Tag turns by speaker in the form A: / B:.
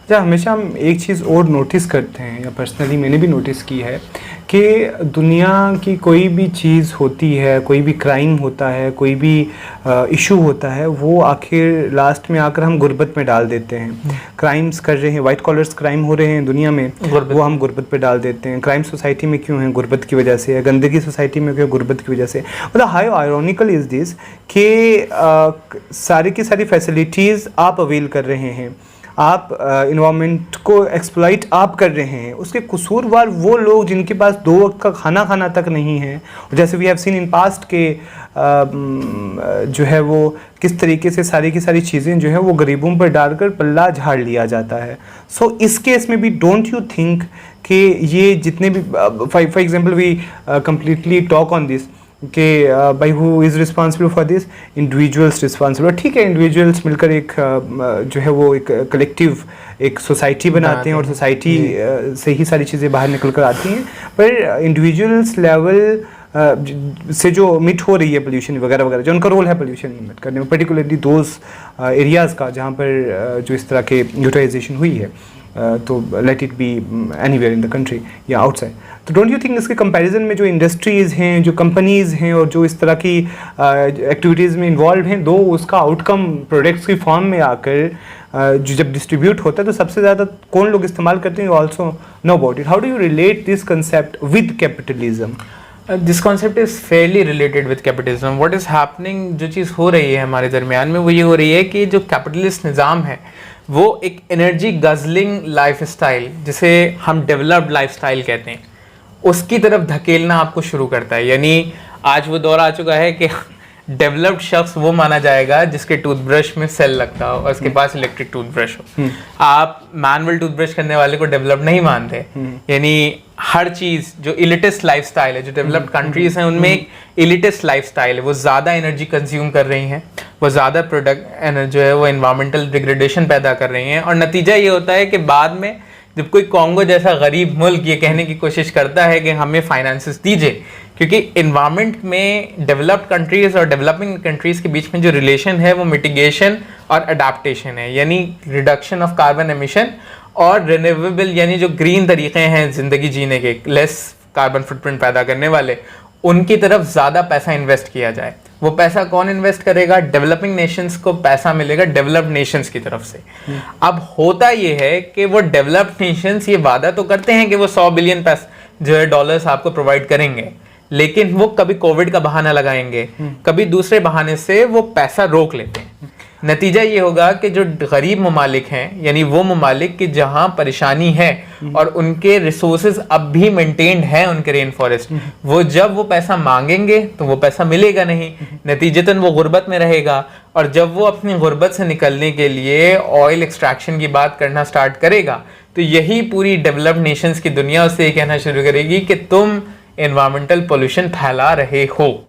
A: जहाँ हमेशा हम एक चीज़ और नोटिस करते हैं, या पर्सनली मैंने भी नोटिस की है, कि दुनिया की कोई भी चीज़ होती है, कोई भी क्राइम होता है, कोई भी इशू होता है, वो आखिर लास्ट में आकर हम गुर्बत में डाल देते हैं। क्राइम्स कर रहे हैं, वाइट कॉलर्स क्राइम हो रहे हैं दुनिया में, वो हम गुर्बत पे डाल देते हैं। क्राइम सोसाइटी में क्यों है? गुर्बत की वजह से है। गंदगी सोसाइटी में क्यों? गुर्बत की वजह से। मतलब हाउ आयरॉनिकल इज़ दिस कि सारी की सारी फैसिलिटीज़ आप अवेल कर रहे हैं, आप इन्वायरमेंट को एक्सप्लॉइट आप कर रहे हैं, उसके कसूरवार वो लोग जिनके पास 2 वक्त का खाना तक नहीं है। जैसे we have seen in past के जो है वो किस तरीके से सारी की सारी चीज़ें जो है वो गरीबों पर डालकर पल्ला झाड़ लिया जाता है। सो इस केस में भी डोंट यू थिंक कि ये जितने भी for example we completely talk on this कि भाई who is responsible for this? Individuals responsible. ठीक है, इंडिविजुअल्स मिलकर एक जो है वो एक कलेक्टिव एक सोसाइटी बनाते हैं और सोसाइटी से ही सारी चीज़ें बाहर निकल कर आती हैं। पर इंडिविजुअल्स लेवल से जो मिट हो रही है पोल्यूशन वगैरह वगैरह, जो उनका रोल है पोल्यूशन मिट करने में, पर्टिकुलरली दोज एरियाज़ का जहाँ पर जो इस तरह के यूटिलाइजेशन हुई है, तो let it be anywhere in the country या आउटसाइड। तो डोंट यू थिंक इसके कंपैरिजन में जो इंडस्ट्रीज़ हैं, जो कंपनीज़ हैं और जो इस तरह की एक्टिविटीज़ में इन्वॉल्व हैं, दो उसका आउटकम प्रोडक्ट्स की फॉर्म में आकर जो जब डिस्ट्रीब्यूट होता है तो सबसे ज़्यादा कौन लोग इस्तेमाल करते हैं? You also know about it. How do you relate this concept with capitalism?
B: This concept is Fairlie related with capitalism. What is happening, जो चीज़ हो रही है हमारे दरमियान में, वो ये हो रही है कि जो कैपिटलिस्ट निज़ाम है वो एक एनर्जी गजलिंग लाइफ स्टाइल, जिसे हम डेवलप्ड लाइफ स्टाइल कहते हैं, उसकी तरफ धकेलना आपको शुरू करता है। यानी आज वो दौर आ चुका है कि डेवलप्ड शख्स वो माना जाएगा जिसके टूथब्रश में सेल लगता हो और उसके पास इलेक्ट्रिक टूथब्रश हो। आप मैनुअल टूथब्रश करने वाले को डेवलप नहीं मानते। यानी हर चीज़ जो इलिटिस्ट लाइफस्टाइल है, जो डेवलप्ड कंट्रीज हैं उनमें एक इलिटिस्ट लाइफस्टाइल है, वो ज़्यादा एनर्जी कंज्यूम कर रही हैं, वो ज़्यादा प्रोडक्ट जो है वो एनवायरमेंटल डिग्रेडेशन पैदा कर रही हैं। और नतीजा ये होता है कि बाद में जब कोई कॉन्गो जैसा गरीब मुल्क ये कहने की कोशिश करता है कि हमें फाइनेंसेस दीजिए, क्योंकि इन्वायरमेंट में डेवलप्ड कंट्रीज और डेवलपिंग कंट्रीज के बीच में जो रिलेशन है वो मिटिगेशन और अडाप्टेशन है, यानी रिडक्शन ऑफ कार्बन एमिशन और रिन्यूएबल यानी जो ग्रीन तरीके हैं ज़िंदगी जीने के, लेस कार्बन फुटप्रिंट पैदा करने वाले, उनकी तरफ ज़्यादा पैसा इन्वेस्ट किया जाए। वो पैसा कौन इन्वेस्ट करेगा? डेवलपिंग नेशंस को पैसा मिलेगा डेवलप्ड नेशंस की तरफ से। अब होता ये है कि वो डेवलप्ड नेशंस ये वादा तो करते हैं कि वो 100 बिलियन जो है डॉलर्स आपको प्रोवाइड करेंगे, लेकिन वो कभी कोविड का बहाना लगाएंगे, कभी दूसरे बहाने से वो पैसा रोक लेते हैं। नतीजा ये होगा कि जो गरीब ममालिक हैं, यानी वो ममालिक कि जहां परेशानी है और उनके रिसोर्सेज अब भी मेंटेन्ड हैं, उनके रेन फॉरेस्ट, वो जब वो पैसा मांगेंगे तो वो पैसा मिलेगा नहीं, नतीजतन वो गुर्बत में रहेगा। और जब वो अपनी गुर्बत से निकलने के लिए ऑयल एक्सट्रैक्शन की बात करना स्टार्ट करेगा, तो यही पूरी डेवलप्ड नेशंस की दुनिया उससे ये कहना शुरू करेगी कि तुम एनवायरमेंटल पोल्यूशन फैला रहे हो।